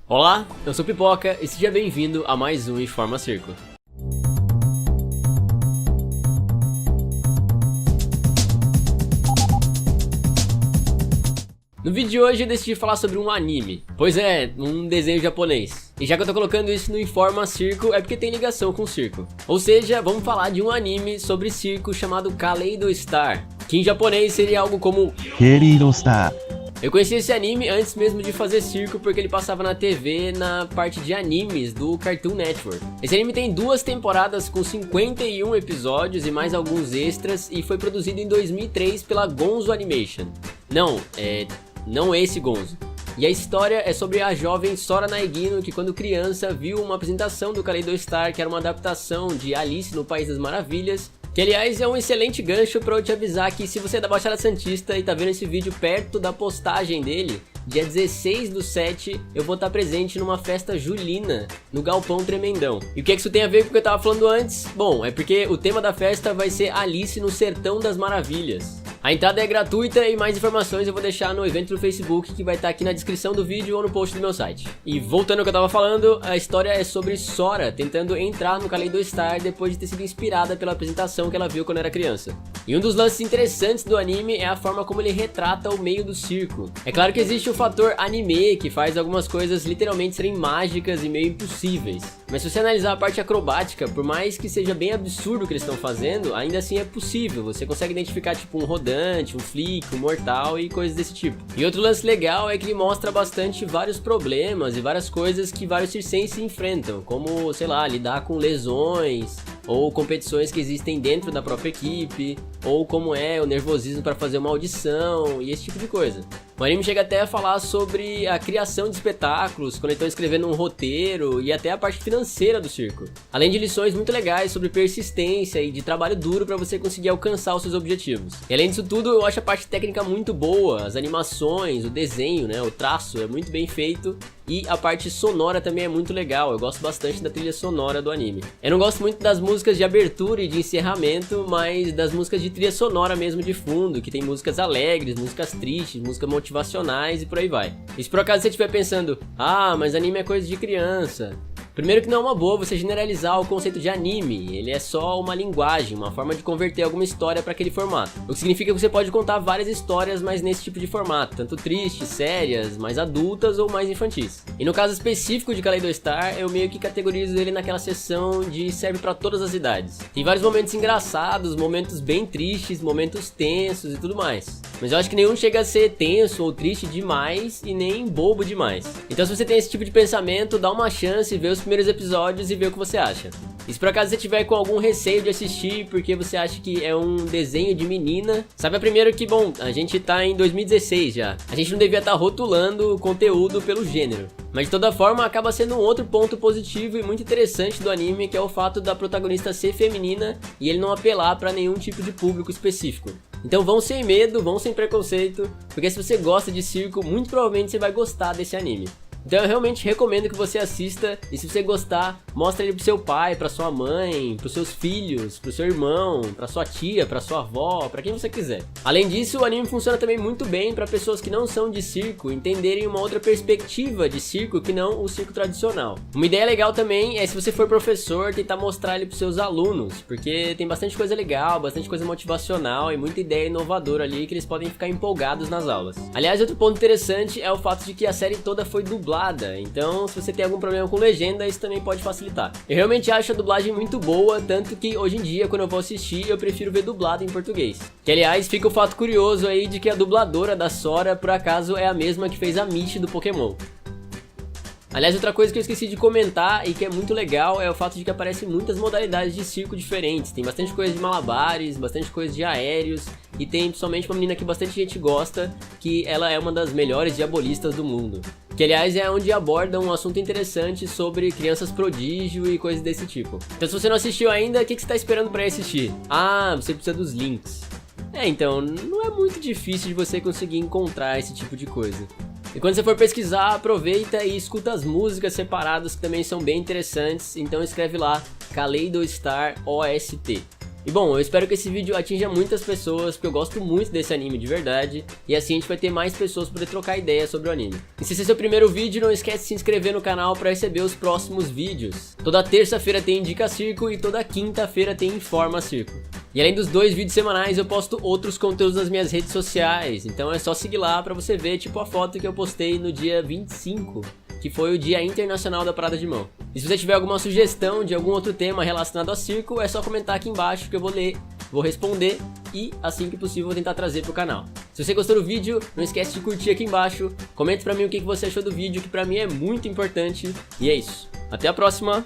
Olá, eu sou Pipoca e seja bem-vindo a mais um Informa Circo. No vídeo de hoje eu decidi falar sobre um anime, pois é, um desenho japonês. E já que eu tô colocando isso no Informa Circo é porque tem ligação com o circo. Ou seja, vamos falar de um anime sobre circo chamado Kaleido Star, que em japonês seria algo como Kaleido Star. Eu conheci esse anime antes mesmo de fazer circo porque ele passava na TV na parte de animes do Cartoon Network. Esse anime tem 2 temporadas com 51 episódios e mais alguns extras e foi produzido em 2003 pela Gonzo Animation. Não esse Gonzo. E a história é sobre a jovem Sora Naegino que quando criança viu uma apresentação do Kaleido Star, que era uma adaptação de Alice no País das Maravilhas. Que aliás é um excelente gancho para eu te avisar que se você é da Baixada Santista e tá vendo esse vídeo perto da postagem dele, dia 16/7 eu vou estar presente numa festa julina no Galpão Tremendão. E o que isso tem a ver com o que eu tava falando antes? Bom, é porque o tema da festa vai ser Alice no Sertão das Maravilhas. A entrada é gratuita e mais informações eu vou deixar no evento do Facebook que vai estar aqui na descrição do vídeo ou no post do meu site. E voltando ao que eu tava falando, a história é sobre Sora tentando entrar no Kaleido Star depois de ter sido inspirada pela apresentação que ela viu quando era criança. E um dos lances interessantes do anime é a forma como ele retrata o meio do circo. É claro que existe o fator anime que faz algumas coisas literalmente serem mágicas e meio impossíveis. Mas se você analisar a parte acrobática, por mais que seja bem absurdo o que eles estão fazendo, ainda assim é possível. Você consegue identificar tipo um rodante, um flick, um mortal e coisas desse tipo. E outro lance legal é que ele mostra bastante vários problemas e várias coisas que vários circenses enfrentam, como, sei lá, lidar com lesões, ou competições que existem dentro da própria equipe, ou como é o nervosismo para fazer uma audição e esse tipo de coisa. O anime chega até a falar sobre a criação de espetáculos, quando eles estão escrevendo um roteiro e até a parte financeira do circo. Além de lições muito legais sobre persistência e de trabalho duro para você conseguir alcançar os seus objetivos. E além disso tudo, eu acho a parte técnica muito boa, as animações, o desenho, o traço é muito bem feito. E a parte sonora também é muito legal, eu gosto bastante da trilha sonora do anime. Eu não gosto muito das músicas de abertura e de encerramento, mas das músicas de trilha sonora mesmo de fundo, que tem músicas alegres, músicas tristes, músicas motivacionais e por aí vai. E se por acaso você estiver pensando, mas anime é coisa de criança. Primeiro que não é uma boa você generalizar o conceito de anime, ele é só uma linguagem, uma forma de converter alguma história para aquele formato. O que significa que você pode contar várias histórias, mas nesse tipo de formato, tanto tristes, sérias, mais adultas ou mais infantis. E no caso específico de Kaleido Star, eu meio que categorizo ele naquela seção de serve para todas as idades. Tem vários momentos engraçados, momentos bem tristes, momentos tensos e tudo mais. Mas eu acho que nenhum chega a ser tenso ou triste demais e nem bobo demais. Então se você tem esse tipo de pensamento, dá uma chance, vê os primeiros episódios e vê o que você acha. E se por acaso você tiver com algum receio de assistir porque você acha que é um desenho de menina, saiba primeiro que, bom, a gente tá em 2016 já. A gente não devia estar rotulando o conteúdo pelo gênero. Mas de toda forma acaba sendo um outro ponto positivo e muito interessante do anime, que é o fato da protagonista ser feminina e ele não apelar pra nenhum tipo de público específico. Então vão sem medo, vão sem preconceito, porque se você gosta de circo, muito provavelmente você vai gostar desse anime. Então eu realmente recomendo que você assista e se você gostar, mostra ele pro seu pai, pra sua mãe, pros seus filhos, pro seu irmão, pra sua tia, pra sua avó, pra quem você quiser. Além disso, o anime funciona também muito bem pra pessoas que não são de circo entenderem uma outra perspectiva de circo que não o circo tradicional. Uma ideia legal também é, se você for professor, tentar mostrar ele pros seus alunos, porque tem bastante coisa legal, bastante coisa motivacional e muita ideia inovadora ali que eles podem ficar empolgados nas aulas. Aliás, outro ponto interessante é o fato de que a série toda foi dublada. Então se você tem algum problema com legenda, isso também pode facilitar. Eu realmente acho a dublagem muito boa, tanto que hoje em dia quando eu vou assistir eu prefiro ver dublado em português. Que aliás fica o fato curioso aí de que a dubladora da Sora por acaso é a mesma que fez a Michi do Pokémon. Aliás, outra coisa que eu esqueci de comentar e que é muito legal é o fato de que aparecem muitas modalidades de circo diferentes. Tem bastante coisa de malabares, bastante coisa de aéreos e tem principalmente uma menina que bastante gente gosta, que ela é uma das melhores diabolistas do mundo. Que aliás é onde aborda um assunto interessante sobre crianças prodígio e coisas desse tipo. Então se você não assistiu ainda, o que você está esperando para assistir? Você precisa dos links. Então, não é muito difícil de você conseguir encontrar esse tipo de coisa. E quando você for pesquisar, aproveita e escuta as músicas separadas que também são bem interessantes. Então escreve lá, Kaleido Star OST. E bom, eu espero que esse vídeo atinja muitas pessoas, porque eu gosto muito desse anime de verdade, e assim a gente vai ter mais pessoas para poder trocar ideias sobre o anime. E se esse é seu primeiro vídeo, não esquece de se inscrever no canal para receber os próximos vídeos. Toda terça-feira tem Indica Circo e toda quinta-feira tem Informa Circo. E além dos 2 vídeos semanais, eu posto outros conteúdos nas minhas redes sociais, então é só seguir lá pra você ver, tipo a foto que eu postei no dia 25, que foi o Dia Internacional da Parada de Mão. E se você tiver alguma sugestão de algum outro tema relacionado ao circo, é só comentar aqui embaixo que eu vou ler, vou responder e, assim que possível, vou tentar trazer pro canal. Se você gostou do vídeo, não esquece de curtir aqui embaixo, comenta pra mim o que você achou do vídeo, que pra mim é muito importante, e é isso. Até a próxima!